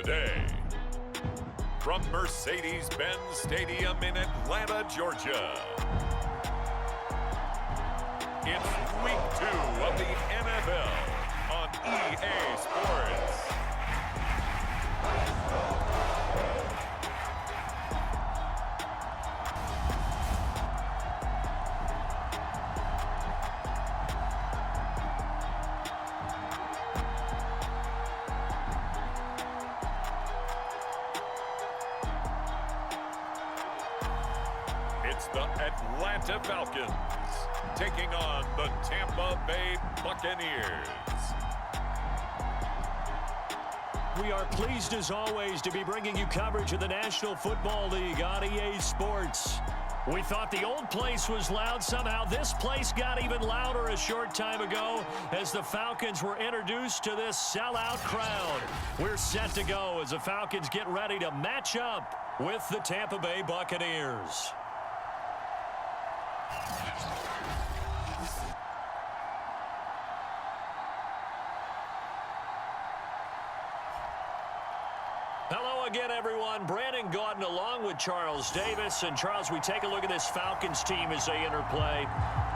today. From Mercedes-Benz Stadium in Atlanta, Georgia, it's Week 2 of the NFL on EA Sports. It's the Atlanta Falcons taking on the Tampa Bay Buccaneers. We are pleased as always to be bringing you coverage of the National Football League on EA Sports. We thought the old place was loud. Somehow this place got even louder a short time ago as the Falcons were introduced to this sellout crowd. We're set to go as the Falcons get ready to match up with the Tampa Bay Buccaneers. Hello again, everyone. Brandon Gaudin along with Charles Davis. And, Charles, we take a look at this Falcons team as they enter play.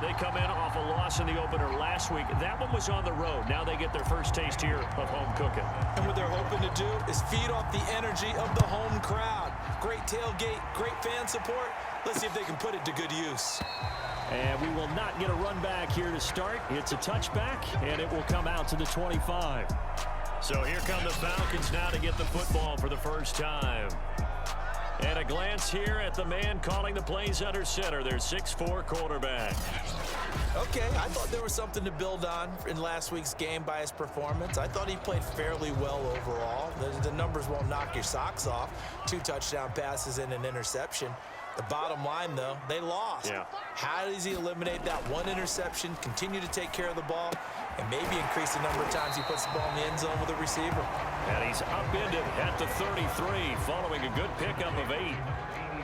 They come in off a loss in the opener last week. That one was on the road. Now they get their first taste here of home cooking. And what they're hoping to do is feed off the energy of the home crowd. Great tailgate, great fan support. Let's see if they can put it to good use. And we will not get a run back here to start. It's a touchback, and it will come out to the 25. So here come the Falcons now to get the football for the first time. And a glance here at the man calling the plays under center, their 6'4" quarterback. Okay, I thought there was something to build on in last week's game by his performance. I thought he played fairly well overall. The numbers won't knock your socks off. 2 touchdown passes and an interception. The bottom line, though, they lost. Yeah. How does he eliminate that one interception, continue to take care of the ball, and maybe increase the number of times he puts the ball in the end zone with a receiver? And he's upended at the 33 following a good pickup of 8.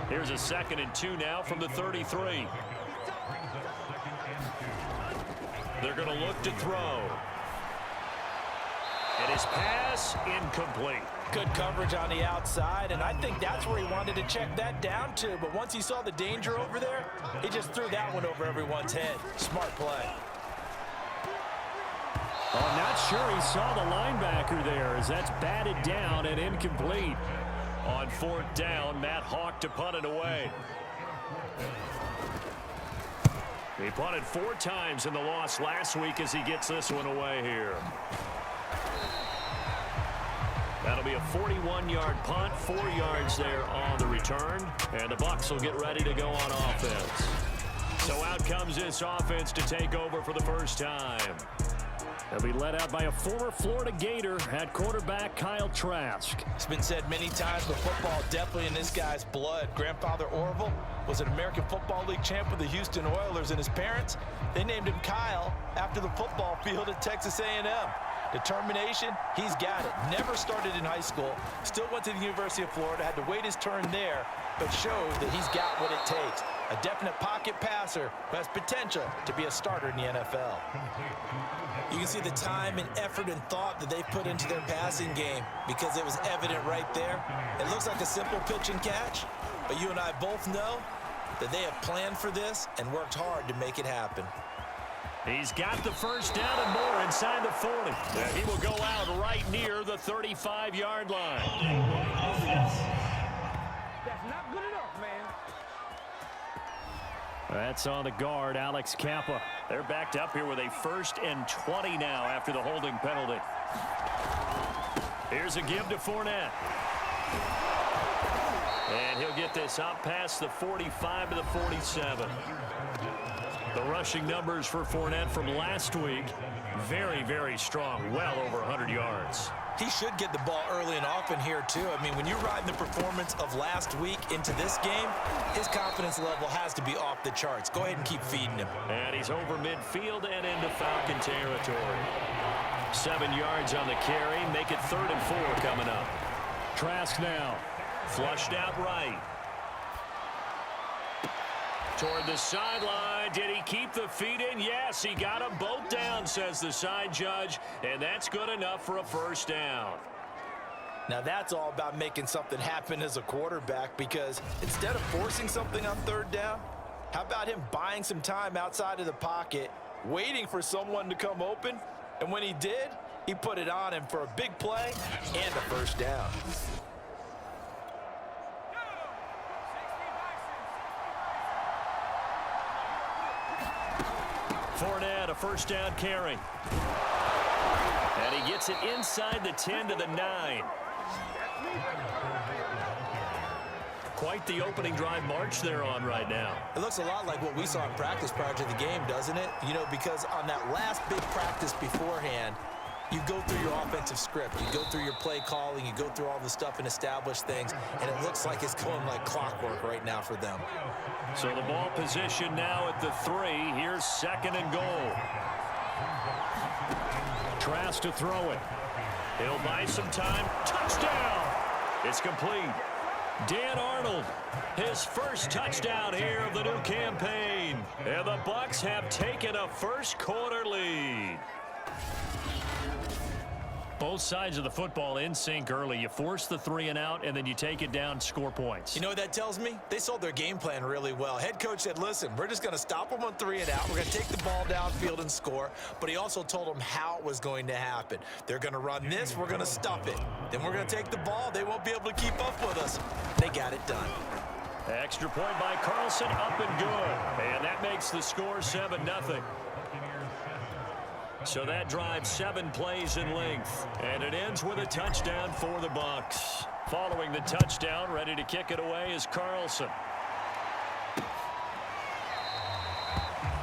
Here's a 2nd and 2 now from the 33. They're going to look to throw. And his pass incomplete. Good coverage on the outside, and I think that's where he wanted to check that down to. But once he saw the danger over there, he just threw that one over everyone's head. Smart play. Oh, I'm not sure he saw the linebacker there as that's batted down and incomplete. On 4th down, Matt Hawk to punt it away. He punted 4 times in the loss last week as he gets this one away here. That'll be a 41-yard punt, 4 yards there on the return, and the Bucs will get ready to go on offense. So out comes this offense to take over for the first time. They'll be led out by a former Florida Gator at quarterback Kyle Trask. It's been said many times, but football definitely in this guy's blood. Grandfather Orville was an American Football League champ with the Houston Oilers, and his parents, they named him Kyle after the football field at Texas A&M. Determination, he's got it. Never started in high school, still went to the University of Florida, had to wait his turn there, but showed that he's got what it takes. A definite pocket passer who has potential to be a starter in the NFL. You can see the time and effort and thought that they put into their passing game because it was evident right there. It looks like a simple pitch and catch, but you and I both know that they have planned for this and worked hard to make it happen. He's got the first down and more inside the 40. And he will go out right near the 35-yard line. That's not good enough, man. That's on the guard, Alex Kappa. They're backed up here with a 1st and 20 now after the holding penalty. Here's a give to Fournette. And he'll get this up past the 45 to the 47. The rushing numbers for Fournette from last week, very, very strong, well over 100 yards. He should get the ball early and often here, too. I mean, when you're riding the performance of last week into this game, his confidence level has to be off the charts. Go ahead and keep feeding him. And he's over midfield and into Falcon territory. 7 yards on the carry. Make it 3rd and 4 coming up. Trask now. Flushed out right. Toward the sideline. Did he keep the feet in? Yes, he got them both down, says the side judge. And that's good enough for a first down. Now that's all about making something happen as a quarterback, because instead of forcing something on third down, how about him buying some time outside of the pocket, waiting for someone to come open, and when he did, he put it on him for a big play and a first down. Fournette, a first down carry. And he gets it inside the 10 to the 9. Quite the opening drive march they're on right now. It looks a lot like what we saw in practice prior to the game, doesn't it? You know, because on that last big practice beforehand, you go through your offensive script, you go through your play calling, you go through all the stuff and establish things, and it looks like it's going like clockwork right now for them. So the ball position now at the 3. Here's 2nd and goal. Trask to throw it. He'll buy some time. Touchdown! It's complete. Dan Arnold, his first touchdown here of the new campaign. And the Bucs have taken a first quarter lead. Both sides of the football in sync early. You force the 3 and out, and then you take it down, score points. You know what that tells me? They sold their game plan really well. Head coach said, listen, we're just going to stop them on 3 and out. We're going to take the ball downfield and score. But he also told them how it was going to happen. They're going to run this. We're going to stop it. Then we're going to take the ball. They won't be able to keep up with us. They got it done. Extra point by Carlson, up and good. And that makes the score 7-0. So that drives 7 plays in length, and it ends with a touchdown for the Bucs. Following the touchdown, ready to kick it away is Carlson.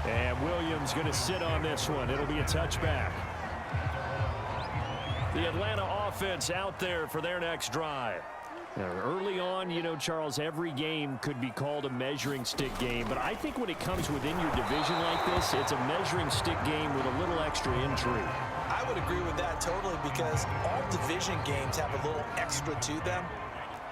And Williams going to sit on this one. It'll be a touchback. The Atlanta offense out there for their next drive. Now, early on, you know, Charles, every game could be called a measuring stick game. But I think when it comes within your division like this, it's a measuring stick game with a little extra intrigue. I would agree with that totally, because all division games have a little extra to them.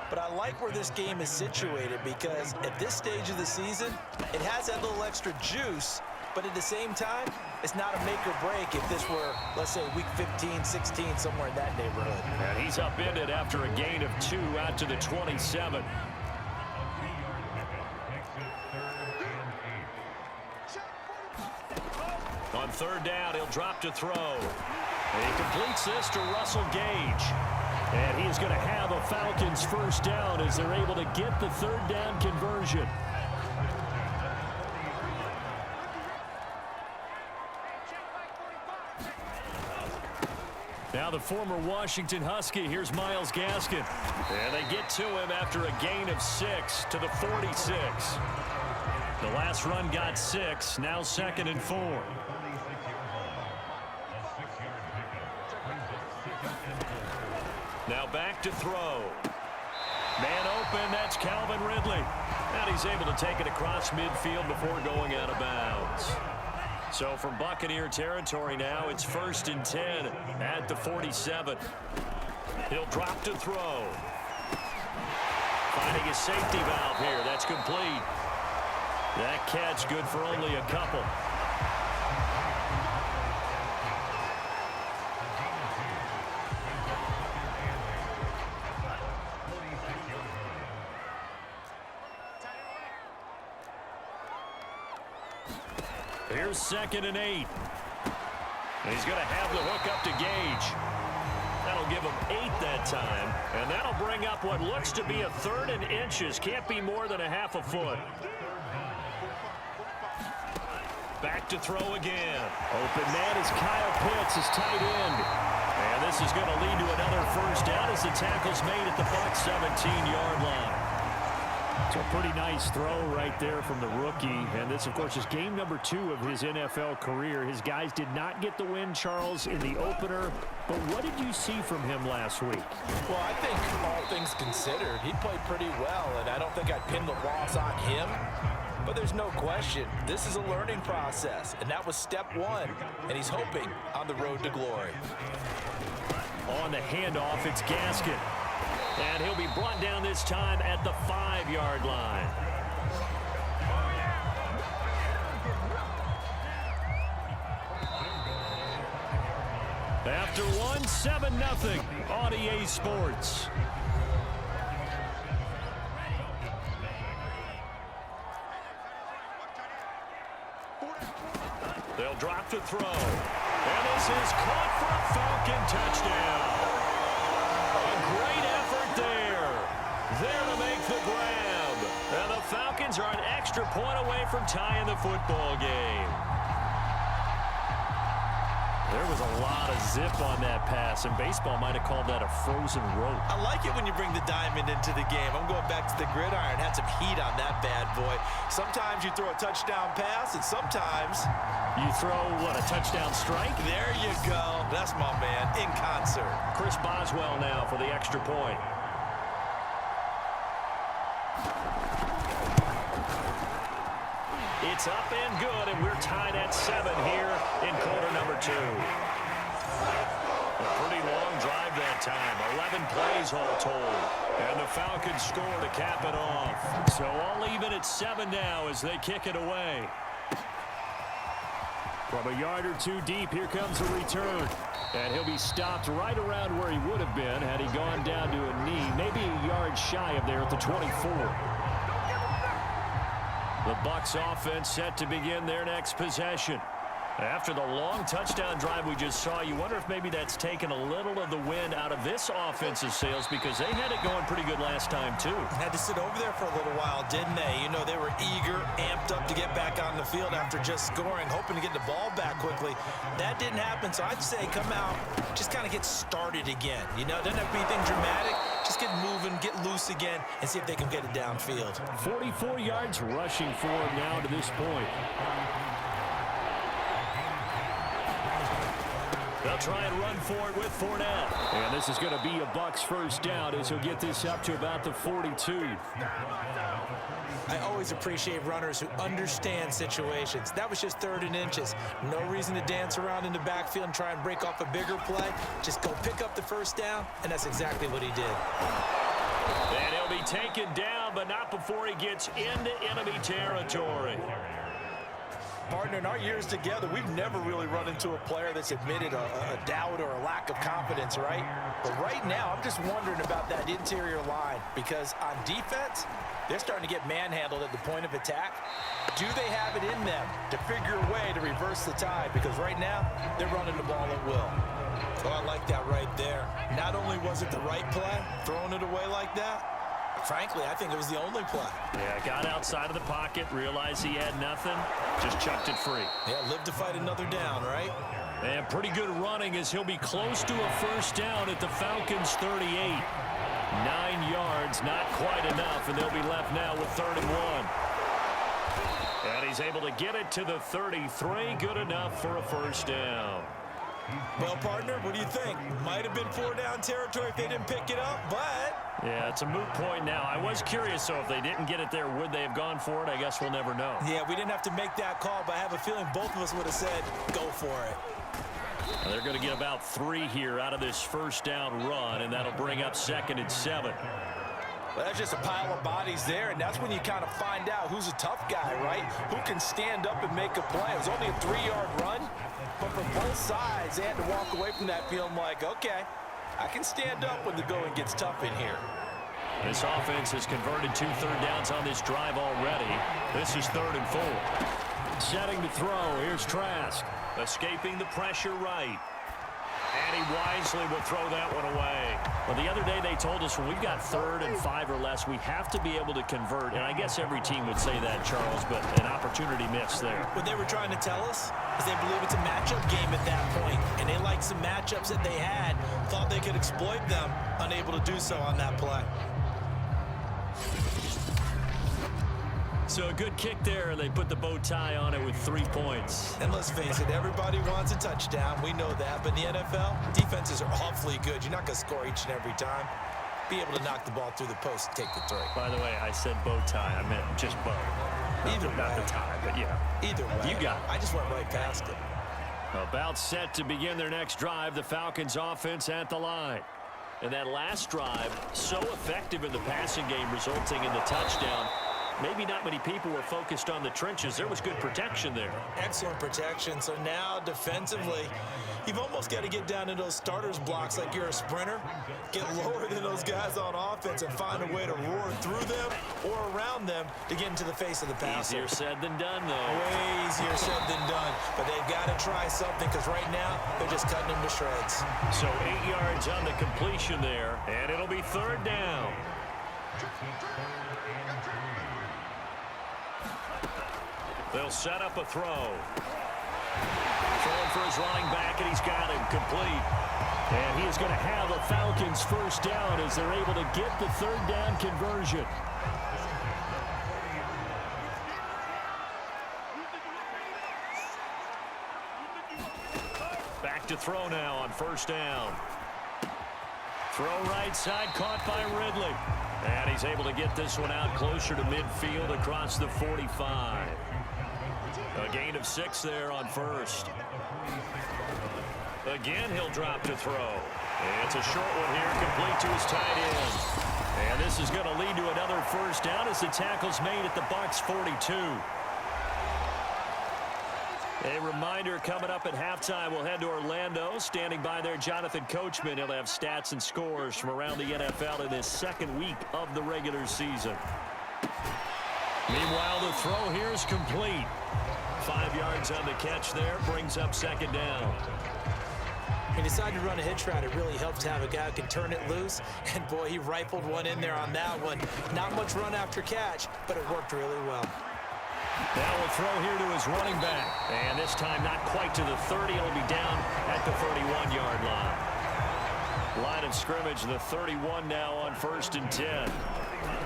But I like where this game is situated, because at this stage of the season, it has that little extra juice. But at the same time, it's not a make or break if this were, let's say, week 15, 16, somewhere in that neighborhood. And he's upended after a gain of 2 out to the 27. On 3rd down, he'll drop to throw. And he completes this to Russell Gage. And he's going to have a Falcons first down as they're able to get the 3rd down conversion. Now the former Washington Husky, here's Myles Gaskin. And they get to him after a gain of 6 to the 46. The last run got 6, now 2nd and 4. Now back to throw. Man open, that's Calvin Ridley. And he's able to take it across midfield before going out of bounds. So from Buccaneer territory now, it's 1st and 10 at the 47. He'll drop to throw. Finding his safety valve here. That's complete. That catch good for only a couple. Here's 2nd and 8. And he's going to have the hook up to Gage. That'll give him 8 that time. And that'll bring up what looks to be a 3rd and inches. Can't be more than a half a foot. Back to throw again. Open man is Kyle Pitts, his tight end. And this is going to lead to another first down as the tackle's made at the Bucs 17-yard line. So a pretty nice throw right there from the rookie. And this, of course, is game number 2 of his NFL career. His guys did not get the win, Charles, in the opener. But what did you see from him last week? Well, I think all things considered, he played pretty well. And I don't think I'd pin the loss on him. But there's no question, this is a learning process. And that was step 1. And he's hoping on the road to glory. On the handoff, it's Gaskin. And he'll be brought down this time at the 5-yard line. after one, 7-0 on EA Sports. They'll drop to throw. And this is caught for a Falcon touchdown. A great effort there. There to make the grab. And the Falcons are an extra point away from tying the football game. There was a lot of zip on that pass, and baseball might have called that a frozen rope. I like it when you bring the diamond into the game. I'm going back to the gridiron. Had some heat on that bad boy. Sometimes you throw a touchdown pass, and sometimes you throw, what, a touchdown strike? There you go. That's my man, in concert. Chris Boswell now for the extra point. It's up and good, and we're tied at 7 here in quarter number 2. A pretty long drive that time, 11 plays all told. And the Falcons score to cap it off. So all even at 7 now as they kick it away. From a yard or two deep, here comes the return. And he'll be stopped right around where he would have been had he gone down to a knee, maybe a yard shy of there at the 24. The Bucs offense set to begin their next possession. After the long touchdown drive we just saw, you wonder if maybe that's taken a little of the wind out of this offensive sails, because they had it going pretty good last time too. Had to sit over there for a little while, didn't they? You know, they were eager, amped up to get back on the field after just scoring, hoping to get the ball back quickly. That didn't happen, so I'd say come out, just kind of get started again. You know, it doesn't have to be anything dramatic. Just get moving, get loose again, and see if they can get it downfield. 44 yards rushing for him now to this point. They'll try and run for it with Fournette. And this is going to be a Bucs first down as he'll get this up to about the 42. I always appreciate runners who understand situations. That was just 3rd and inches. No reason to dance around in the backfield and try and break off a bigger play. Just go pick up the first down, and that's exactly what he did. And he'll be taken down, but not before he gets into enemy territory. Partner, in our years together, we've never really run into a player that's admitted a doubt or a lack of confidence, right? But right now, I'm just wondering about that interior line, because on defense, they're starting to get manhandled at the point of attack. Do they have it in them to figure a way to reverse the tide? Because right now, they're running the ball at will. Oh, I like that right there. Not only was it the right play, throwing it away like that, frankly, I think it was the only play. Yeah, got outside of the pocket, realized he had nothing, just chucked it free. Yeah, live to fight another down, right? And pretty good running as he'll be close to a first down at the Falcons' 38. 9 yards, not quite enough, and they'll be left now with 3rd and 1. And he's able to get it to the 33, good enough for a first down. Well, partner, what do you think? Might have been 4-down territory if they didn't pick it up, but... Yeah, it's a moot point now. I was curious, so if they didn't get it there, would they have gone for it? I guess we'll never know. Yeah, we didn't have to make that call, but I have a feeling both of us would have said, go for it. Now they're going to get about 3 here out of this first down run, and that'll bring up 2nd and 7. Well, that's just a pile of bodies there, and that's when you kind of find out who's a tough guy, right? Who can stand up and make a play. It was only a 3-yard run, but for both sides, they had to walk away from that feeling like, okay, I can stand up when the going gets tough in here. This offense has converted 2 third downs on this drive already. This is 3rd and 4. Setting to throw. Here's Trask. Escaping the pressure right. And he wisely will throw that one away. Well, the other day they told us when we've got 3rd and 5 or less, we have to be able to convert. And I guess every team would say that, Charles, but an opportunity missed there. What they were trying to tell us is they believe it's a matchup game at that point, and they liked some matchups that they had, thought they could exploit them, unable to do so on that play. So a good kick there, and they put the bow tie on it with 3 points. And let's face it, everybody wants a touchdown. We know that. But in the NFL, defenses are awfully good. You're not going to score each and every time. Be able to knock the ball through the post and take the 3. By the way, I said bow tie. I meant just bow. Not the tie, but yeah. Either way. You got it. I just went right past it. About set to begin their next drive, the Falcons offense at the line. And that last drive, so effective in the passing game, resulting in the touchdown. maybe not many people were focused on the trenches. There was good protection there. Excellent protection. So now defensively, you've almost got to get down into those starters blocks like you're a sprinter, get lower than those guys on offense and find a way to roar through them or around them to get into the face of the passer. Easier said than done, though. Way easier said than done. But they've got to try something because right now they're just cutting them to shreds. So 8 yards on the completion there, and it'll be third down. They'll set up a throw. Throwing for his running back, and he's got him complete. And he is going to have a Falcons first down as they're able to get the third down conversion. Back to throw now on first down. Throw right side, caught by Ridley. And he's able to get this one out closer to midfield across the 45. A gain of 6 there on first. Again, he'll drop to throw. It's a short one here, complete to his tight end. And this is going to lead to another first down as the tackle's made at the Bucs 42. A reminder coming up at halftime, we'll head to Orlando. Standing by there, Jonathan Coachman. He'll have stats and scores from around the NFL in this second week of the regular season. Meanwhile, the throw here is complete. 5 yards on the catch there, brings up second down. He decided to run a hitch route. It really helped to have a guy who can turn it loose. And, boy, he rifled one in there on that one. Not much run after catch, but it worked really well. Now we'll throw here to his running back. And this time not quite to the 30. It'll be down at the 31-yard line. Line of scrimmage, the 31 now on 1st and 10.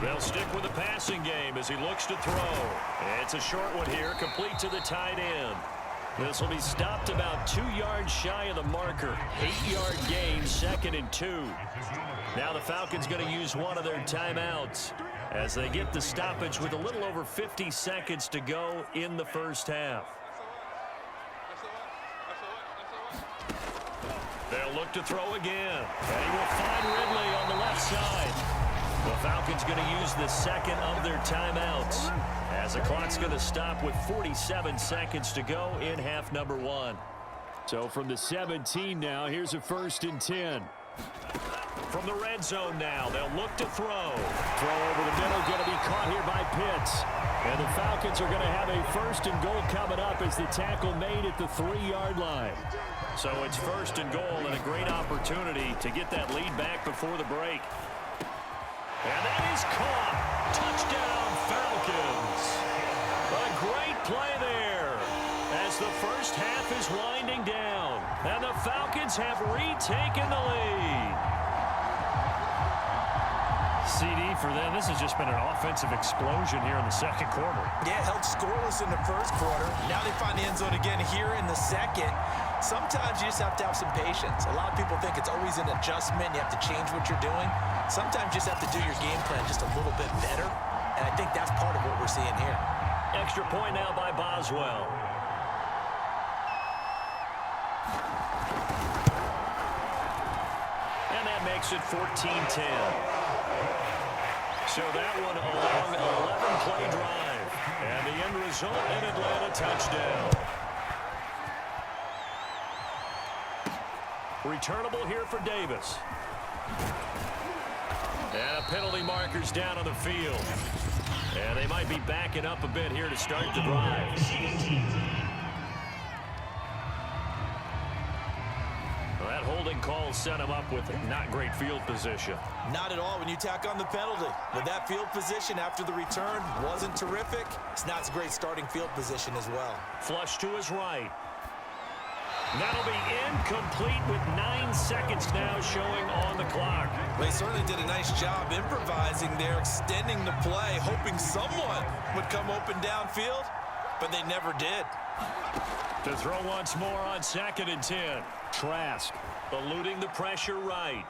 They'll stick with the passing game as he looks to throw. It's a short one here, complete to the tight end. This will be stopped about 2 yards shy of the marker. 8-yard gain, 2nd and 2. Now the Falcons going to use one of their timeouts as they get the stoppage with a little over 50 seconds to go in the first half. They'll look to throw again. And he will find Ridley on the left side. The Falcons going to use the second of their timeouts as the clock's going to stop with 47 seconds to go in half number 1. So from the 17 now, here's a 1st and 10. From the red zone now, they'll look to throw. Throw over the middle, going to be caught here by Pitts. And the Falcons are going to have a 1st and goal coming up as the tackle made at the 3-yard line. So it's 1st and goal and a great opportunity to get that lead back before the break. And that is caught. Touchdown, Falcons. A great play there as the first half is winding down. And the Falcons have retaken the lead. CD for them. This has just been an offensive explosion here in the second quarter. Yeah, held scoreless in the first quarter. Now they find the end zone again here in the second. Sometimes you just have to have some patience. A lot of people think it's always an adjustment. You have to change what you're doing. Sometimes you just have to do your game plan just a little bit better. And I think that's part of what we're seeing here. Extra point now by Boswell. And that makes it 14-10. So that one a long 11-play drive. And the end result, an Atlanta touchdown. Returnable here for Davis. And a penalty marker's down on the field. And they might be backing up a bit here to start the drive. Well, that holding call set him up with not great field position. Not at all when you tack on the penalty. With that field position after the return wasn't terrific. It's not a great starting field position as well. Flush to his right. That'll be incomplete with 9 seconds now showing on the clock. They certainly did a nice job improvising there, extending the play, hoping someone would come open downfield, but they never did. To throw once more on 2nd and 10. Trask eluding the pressure right.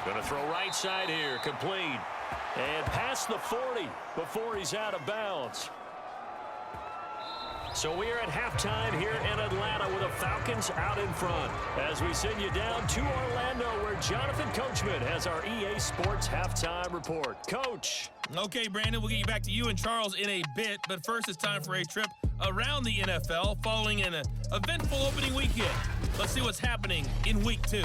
Going to throw right side here, complete. And past the 40 before he's out of bounds. So we are at halftime here in Atlanta with the Falcons out in front. As we send you down to Orlando where Jonathan Coachman has our EA Sports halftime report. Coach. Okay, Brandon, we'll get you back to you and Charles in a bit. But first, it's time for a trip around the NFL following an eventful opening weekend. Let's see what's happening in Week 2.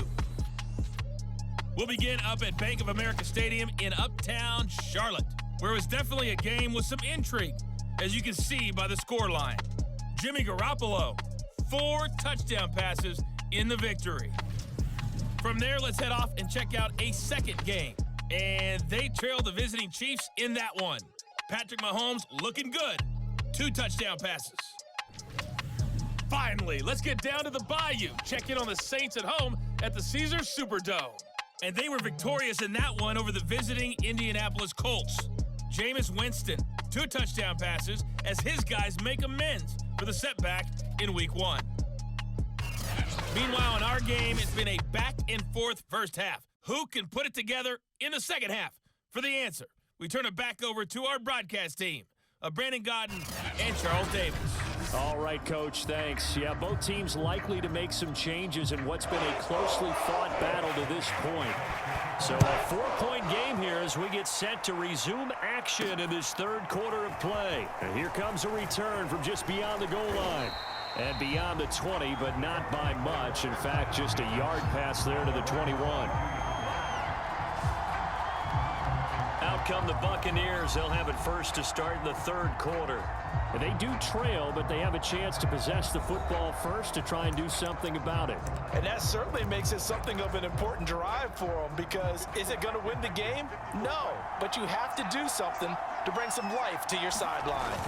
We'll begin up at Bank of America Stadium in Uptown Charlotte, where it was definitely a game with some intrigue, as you can see by the scoreline. Jimmy Garoppolo, 4 touchdown passes in the victory. From there, let's head off and check out a second game. And they trailed the visiting Chiefs in that one. Patrick Mahomes looking good. 2 touchdown passes. Finally, let's get down to the Bayou. Check in on the Saints at home at the Caesars Superdome. And they were victorious in that one over the visiting Indianapolis Colts. Jameis Winston, 2 touchdown passes as his guys make amends for the setback in Week 1. Meanwhile, in our game, it's been a back-and-forth first half. Who can put it together in the second half? For the answer, we turn it back over to our broadcast team of Brandon Godden and Charles Davis. All right, Coach, thanks. Yeah, both teams likely to make some changes in what's been a closely fought battle to this point. So a 4-point game here as we get set to resume action in this third quarter of play. And here comes a return from just beyond the goal line. And beyond the 20, but not by much. In fact, just a yard pass there to the 21. Out come the Buccaneers. They'll have it first to start in the third quarter. And they do trail, but they have a chance to possess the football first to try and do something about it. And that certainly makes it something of an important drive for them, because is it going to win the game? No, but you have to do something to bring some life to your sideline.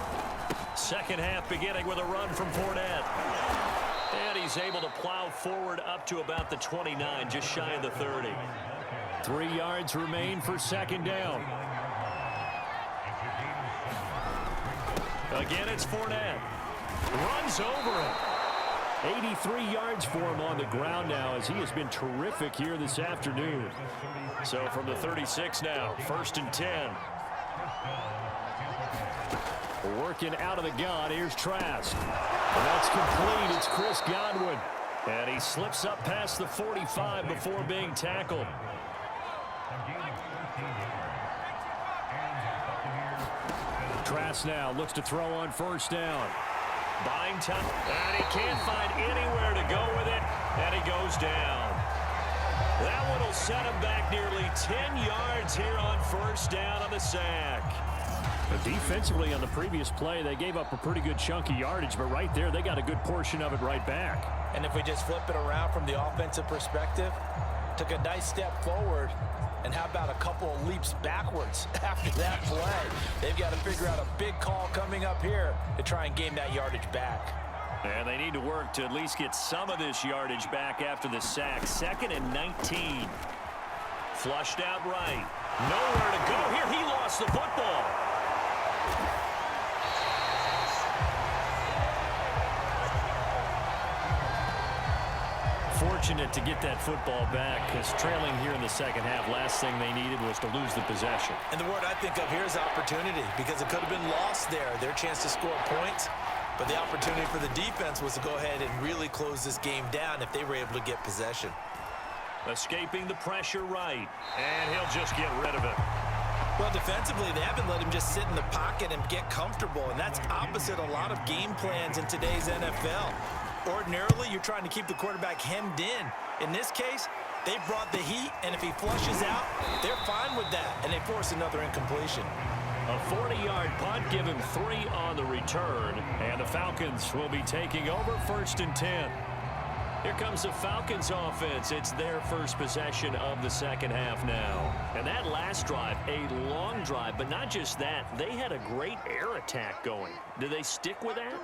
Second half beginning with a run from Fournette. And he's able to plow forward up to about the 29, just shy of the 30. 3 yards remain for second down. Again, it's Fournette. Runs over him. 83 yards for him on the ground now, as he has been terrific here this afternoon. So from the 36 now, 1st and 10. Working out of the gun, here's Trask. And that's complete, it's Chris Godwin. And he slips up past the 45 before being tackled. Trask now looks to throw on first down. Buying time, and he can't find anywhere to go with it, and he goes down. That one will set him back nearly 10 yards here on first down on the sack. But defensively on the previous play, they gave up a pretty good chunk of yardage, but right there, they got a good portion of it right back. And if we just flip it around from the offensive perspective, took a nice step forward, and how about a couple of leaps backwards after that play? They've got to figure out a big call coming up here to try and gain that yardage back. And they need to work to at least get some of this yardage back after the sack. 2nd and 19. Flushed out right. Nowhere to go here. He lost the football. Fortunate to get that football back, because trailing here in the second half, last thing they needed was to lose the possession. And the word I think of here is opportunity, because it could have been lost there, their chance to score points. But the opportunity for the defense was to go ahead and really close this game down if they were able to get possession. Escaping the pressure right, and he'll just get rid of it. Well, defensively, they haven't let him just sit in the pocket and get comfortable, and that's opposite a lot of game plans in today's NFL. Ordinarily, you're trying to keep the quarterback hemmed in. In this case, they brought the heat, and if he flushes out, they're fine with that, and they force another incompletion. A 40-yard punt, give him 3 on the return, and the Falcons will be taking over 1st and 10. Here comes the Falcons offense. It's their first possession of the second half now. And that last drive, a long drive, but not just that. They had a great air attack going. Do they stick with that?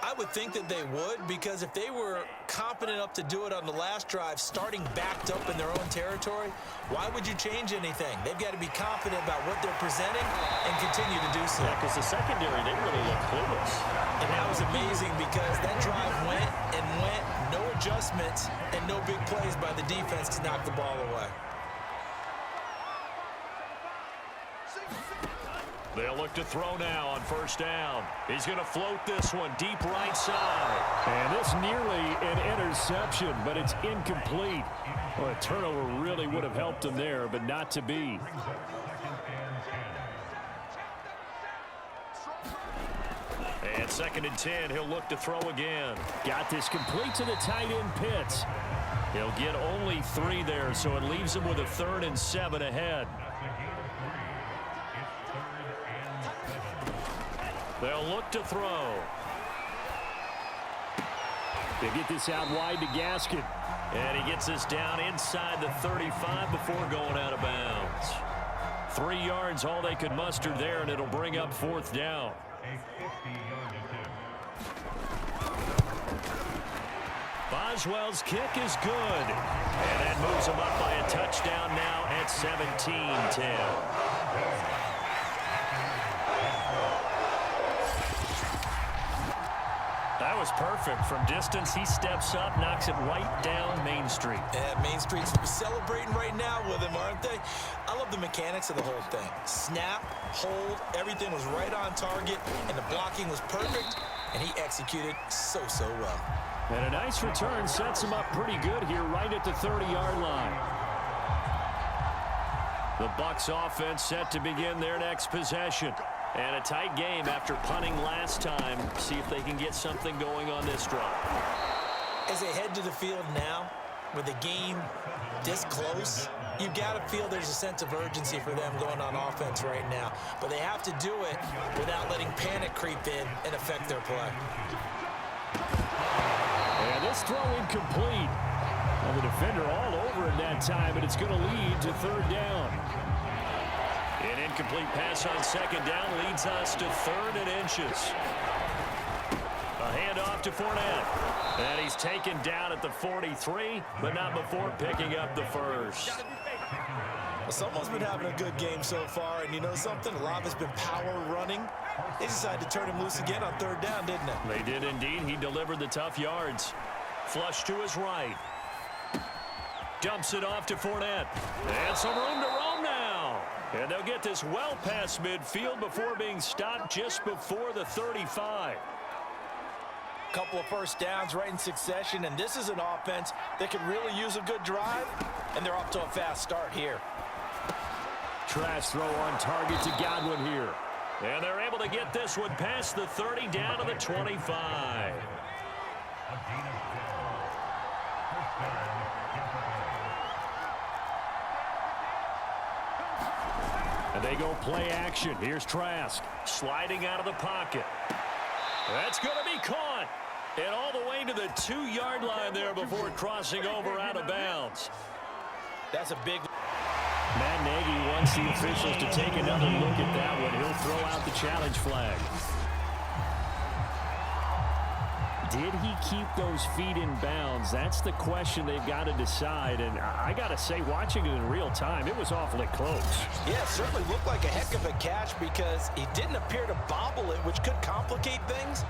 I would think that they would, because if they were confident enough to do it on the last drive, starting backed up in their own territory, why would you change anything? They've got to be confident about what they're presenting and continue to do so. Yeah, because the secondary, they really look clueless. And that was amazing, because that drive went and went, no adjustments, and no big plays by the defense to knock the ball away. They'll look to throw now on first down. He's going to float this one deep right side. And this nearly an interception, but it's incomplete. Well, a turnover really would have helped him there, but not to be. And 2nd and 10, he'll look to throw again. Got this complete to the tight end Pitts. He'll get only 3 there, so it leaves him with a 3rd and 7 ahead. They'll look to throw. They get this out wide to Gaskin. And he gets this down inside the 35 before going out of bounds. 3 yards, all they could muster there, and it'll bring up 4th down. Boswell's kick is good. And that moves him up by a touchdown now at 17-10. That was perfect. From distance, he steps up, knocks it right down Main Street. Yeah, Main Street's celebrating right now with him, aren't they? I love the mechanics of the whole thing. Snap, hold, everything was right on target, and the blocking was perfect, and he executed so well. And a nice return sets him up pretty good here right at the 30-yard line. The Bucs offense set to begin their next possession. And a tight game after punting last time. See if they can get something going on this drive. As they head to the field now, with the game this close, you've got to feel there's a sense of urgency for them going on offense right now. But they have to do it without letting panic creep in and affect their play. And this throw incomplete. Well, the defender all over it that time, and it's going to lead to 3rd down. An incomplete pass on 2nd down leads us to 3rd and inches. A handoff to Fournette. And he's taken down at the 43, but not before picking up the 1st. Well, someone's been having a good game so far, and you know something? A lot of it's been power running. They decided to turn him loose again on 3rd down, didn't they? They did indeed. He delivered the tough yards. Flush to his right. Dumps it off to Fournette. And some room to roam now. And they'll get this well past midfield before being stopped just before the 35. Couple of first downs right in succession, and this is an offense that could really use a good drive, and they're off to a fast start here. Trash throw on target to Godwin here. And they're able to get this one past the 30 down to the 25. And they go play action. Here's Trask sliding out of the pocket. That's going to be caught. And all the way to the 2-yard line there before crossing over out of bounds. That's a big... Matt Nagy wants the officials to take another look at that one. He'll throw out the challenge flag. Did he keep those feet in bounds? That's the question they've got to decide. And I got to say, watching it in real time, it was awfully close. Yeah, it certainly looked like a heck of a catch because he didn't appear to bobble it, which could complicate things.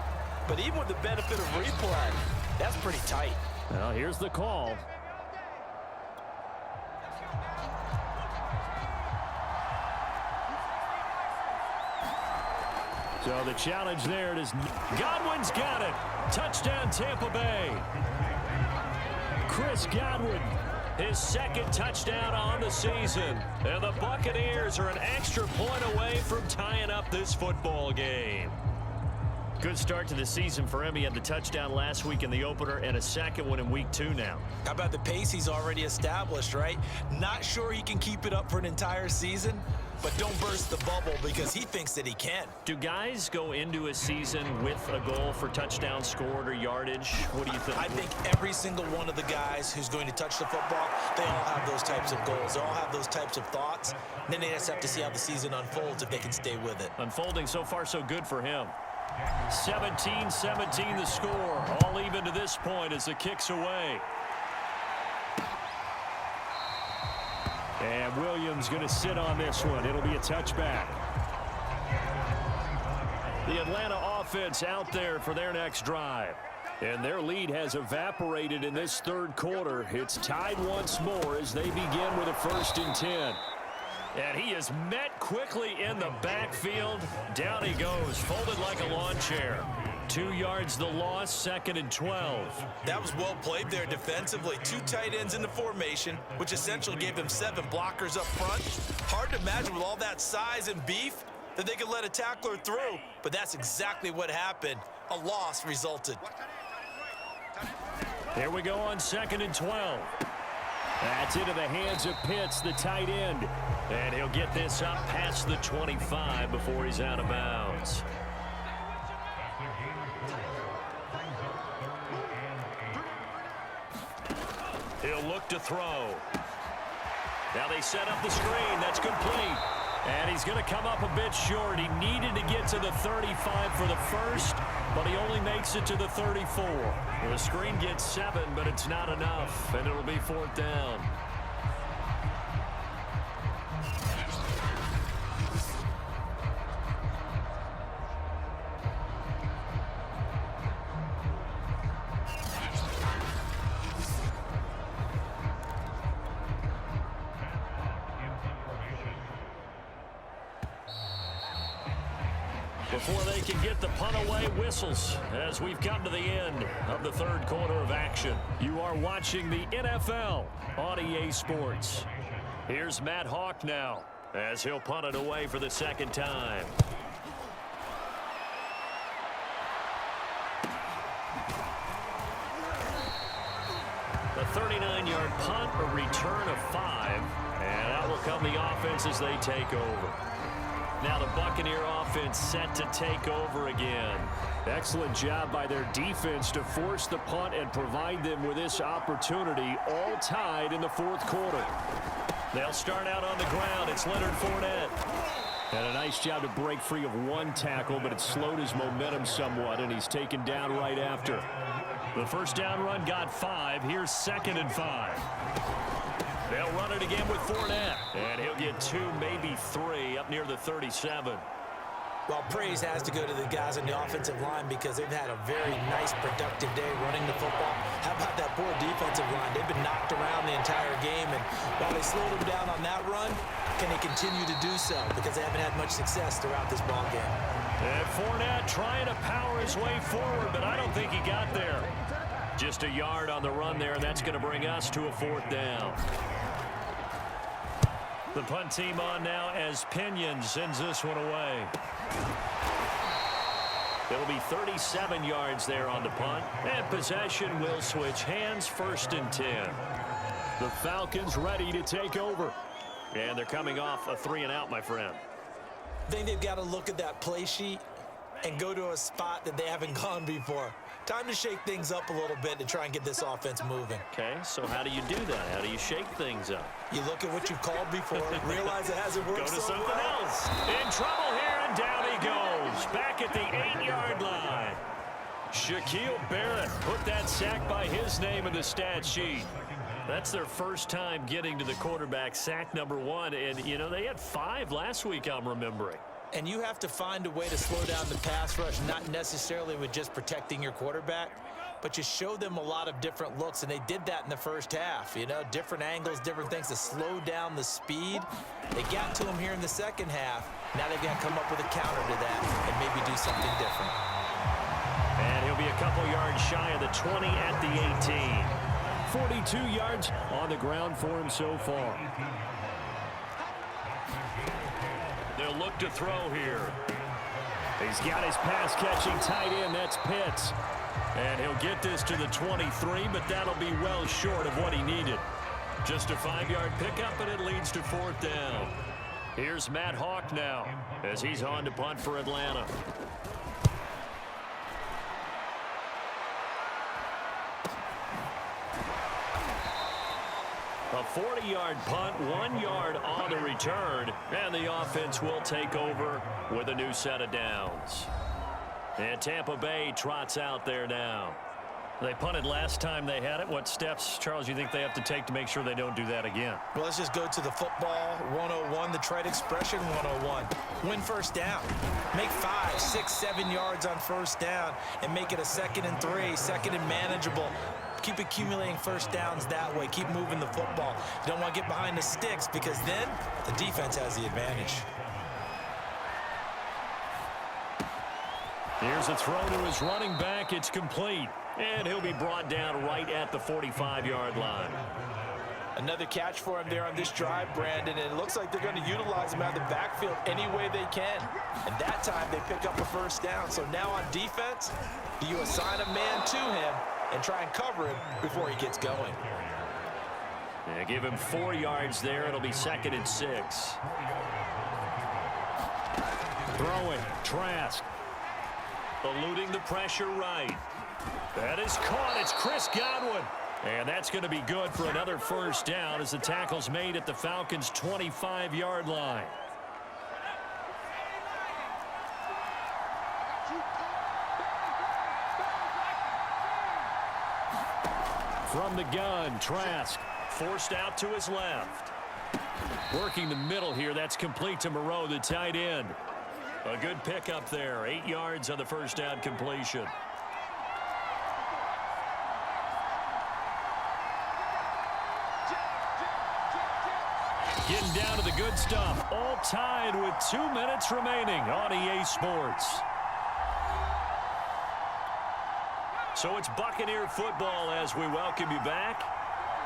But even with the benefit of replay, that's pretty tight. Well, here's the call. So the challenge there is Godwin's got it. Touchdown, Tampa Bay. Chris Godwin, his 2nd touchdown on the season. And the Buccaneers are an extra point away from tying up this football game. Good start to the season for him. He had the touchdown last week in the opener and a 2nd one in week 2 now. How about the pace he's already established, right? Not sure he can keep it up for an entire season, but don't burst the bubble because he thinks that he can. Do guys go into a season with a goal for touchdown scored or yardage? What do you think? I think every single one of the guys who's going to touch the football, they all have those types of goals. They all have those types of thoughts. And then they just have to see how the season unfolds if they can stay with it. Unfolding so far so good for him. 17-17 the score. All even to this point as the kick's away. And Williams going to sit on this one. It'll be a touchback. The Atlanta offense out there for their next drive. And their lead has evaporated in this 3rd quarter. It's tied once more as they begin with a 1st and 10. And he is met quickly in the backfield. Down he goes, folded like a lawn chair. 2 yards the loss, 2nd and 12. That was well played there defensively. 2 tight ends in the formation, which essentially gave them 7 blockers up front. Hard to imagine with all that size and beef that they could let a tackler through, but that's exactly what happened. A loss resulted. Here we go on 2nd and 12. That's into the hands of Pitts, the tight end. And he'll get this up past the 25 before he's out of bounds. He'll look to throw. Now they set up the screen. That's complete. And he's going to come up a bit short. He needed to get to the 35 for the first, but he only makes it to the 34. The screen gets 7, but it's not enough, and it'll be 4th down. Before they can get the punt away, whistles as we've come to the end of the 3rd quarter of action. You are watching the NFL on EA Sports. Here's Matt Hawk now as he'll punt it away for the 2nd time. The 39-yard punt, a return of 5, and that will come the offense as they take over. Now the Buccaneer offense set to take over again. Excellent job by their defense to force the punt and provide them with this opportunity, all tied in the 4th quarter. They'll start out on the ground. It's Leonard Fournette. And a nice job to break free of 1 tackle, but it slowed his momentum somewhat, and he's taken down right after. The first down run got 5. Here's 2nd and 5. They'll run it again with Fournette, and he'll get 2, maybe 3, up near the 37. Well, praise has to go to the guys on the offensive line because they've had a very nice, productive day running the football. How about that poor defensive line? They've been knocked around the entire game, and while they slowed them down on that run, can they continue to do so? Because they haven't had much success throughout this ball game. And Fournette trying to power his way forward, but I don't think he got there. Just a yard on the run there, and that's going to bring us to a 4th down. The punt team on now as Pinion sends this one away. It'll be 37 yards there on the punt, and possession will switch hands, 1st and 10. The Falcons ready to take over, and they're coming off a 3-and-out, my friend. I think they've got to look at that play sheet and go to a spot that they haven't gone before. Time to shake things up a little bit to try and get this offense moving. Okay, so how do you do that? How do you shake things up? You look at what you've called before, realize it hasn't worked. Go to so something well. else. In trouble here, and down he goes. Back at the 8-yard line. Shaquille Barrett put that sack by his name in the stat sheet. That's their first time getting to the quarterback, sack number 1. And, you know, they had 5 last week, I'm remembering. And you have to find a way to slow down the pass rush, not necessarily with just protecting your quarterback, but you show them a lot of different looks, and they did that in the first half. You know, different angles, different things to slow down the speed. They got to him here in the second half. Now they've got to come up with a counter to that and maybe do something different. And he'll be a couple yards shy of the 20 at the 18. 42 yards on the ground for him so far. They'll look to throw here. He's got his pass-catching tight end. That's Pitts. And he'll get this to the 23, but that'll be well short of what he needed. Just a 5-yard pickup, and it leads to 4th down. Here's Matt Hawk now as he's on to punt for Atlanta. A 40-yard punt, 1 yard on the return, and the offense will take over with a new set of downs. And Tampa Bay trots out there now. They punted last time they had it. What steps, Charles, you think they have to take to make sure they don't do that again? Well, let's just go to the football 101, the trade expression 101. Win first down. Make 5, 6, 7 yards on first down and make it a 2nd and 3, 2nd and manageable. Keep accumulating first downs that way. Keep moving the football. You don't want to get behind the sticks because then the defense has the advantage. Here's a throw to his running back. It's complete. And he'll be brought down right at the 45-yard line. Another catch for him there on this drive, Brandon, and it looks like they're going to utilize him out of the backfield any way they can. And that time, they pick up a first down. So now on defense, do you assign a man to him and try and cover him before he gets going? Yeah, give him 4 yards there. It'll be 2nd and 6. Throwing, Trask. Eluding the pressure right. That is caught. It's Chris Godwin. And that's going to be good for another first down as the tackle's made at the Falcons' 25-yard line. From the gun, Trask forced out to his left. Working the middle here. That's complete to Moreau, the tight end. A good pickup there. 8 yards on the first down completion. Getting down to the good stuff. All tied with 2 minutes remaining on EA Sports. So it's Buccaneer football as we welcome you back.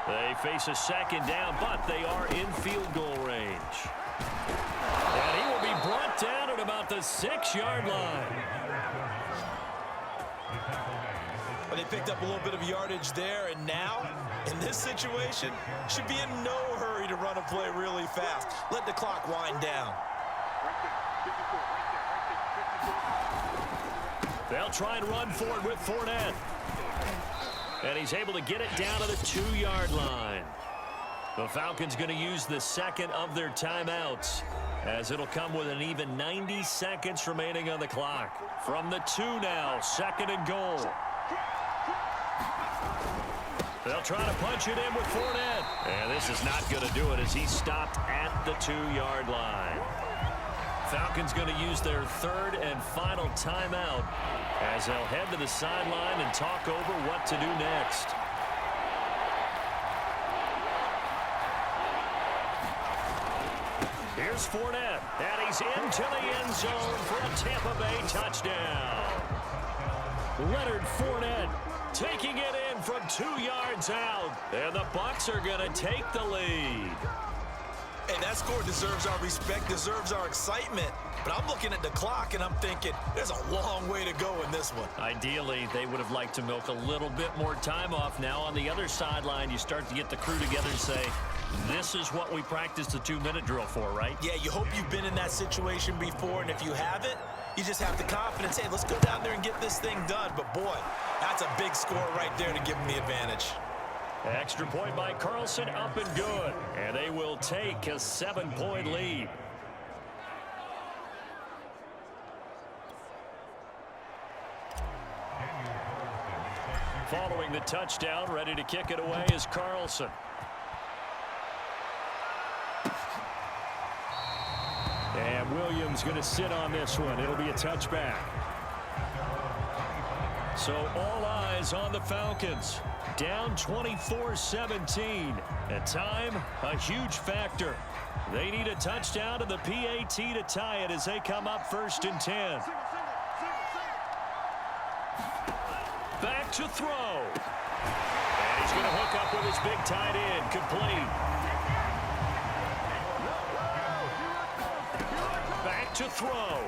They face a second down, but they are in field goal range. And he will be brought down at about the 6-yard line. But they picked up a little bit of yardage there, and now, in this situation, should be in no hurry to run a play really fast. Let the clock wind down. They'll try and run for it with Fournette. And he's able to get it down to the 2-yard line. The Falcons going to use the second of their timeouts, as it'll come with an even 90 seconds remaining on the clock. From the 2 now, 2nd and goal. They'll try to punch it in with Fournette. And this is not going to do it as he's stopped at the 2-yard line. Falcons going to use their 3rd and final timeout as they'll head to the sideline and talk over what to do next. Here's Fournette, and he's into the end zone for a Tampa Bay touchdown. Leonard Fournette taking it in from 2 yards out, and the Bucs are going to take the lead. Hey, that score deserves our respect, deserves our excitement. But I'm looking at the clock, and I'm thinking there's a long way to go in this one. Ideally, they would have liked to milk a little bit more time off. Now on the other sideline, you start to get the crew together and say, this is what we practiced the 2-minute drill for, right? Yeah, you hope you've been in that situation before, and if you haven't, you just have the confidence, hey, let's go down there and get this thing done. But, boy, that's a big score right there to give them the advantage. Extra point by Carlson, up and good. And they will take a 7-point lead. Following the touchdown, ready to kick it away is Carlson. And Williams going to sit on this one. It'll be a touchback. So all eyes on the Falcons. Down 24-17. At time, a huge factor. They need a touchdown to the PAT to tie it as they come up 1st and 10. Back to throw. And he's going to hook up with his big tight end. Complete. Back to throw.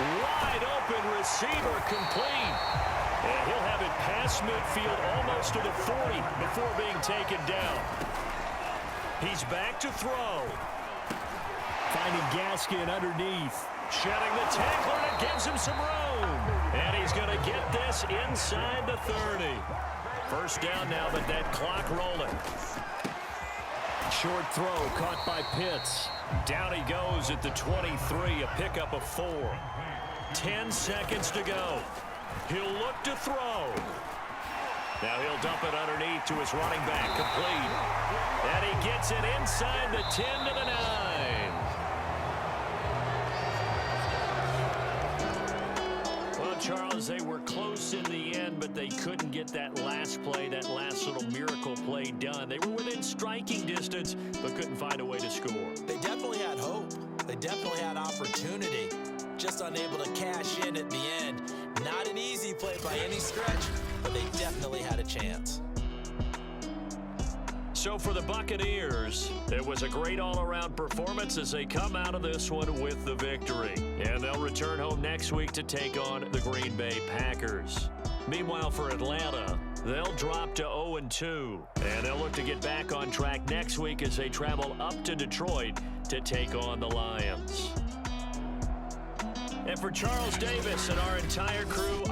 Wide open receiver, complete. And he'll have it past midfield almost to the 40 before being taken down. He's back to throw. Finding Gaskin underneath. Shedding the tackler, and it gives him some room. And he's going to get this inside the 30. First down now, but that clock rolling. Short throw caught by Pitts. Down he goes at the 23, a pickup of 4. 10 seconds to go. He'll look to throw. Now he'll dump it underneath to his running back, complete. And he gets it inside the 10 to the 9. Well, Charles, they were close in the couldn't get that last play, that last little miracle play done. They were within striking distance, but couldn't find a way to score. They definitely had hope. They definitely had opportunity. Just unable to cash in at the end. Not an easy play by any stretch, but they definitely had a chance. So for the Buccaneers, it was a great all-around performance as they come out of this one with the victory. And they'll return home next week to take on the Green Bay Packers. Meanwhile, for Atlanta, they'll drop to 0-2. And they'll look to get back on track next week as they travel up to Detroit to take on the Lions. And for Charles Davis and our entire crew,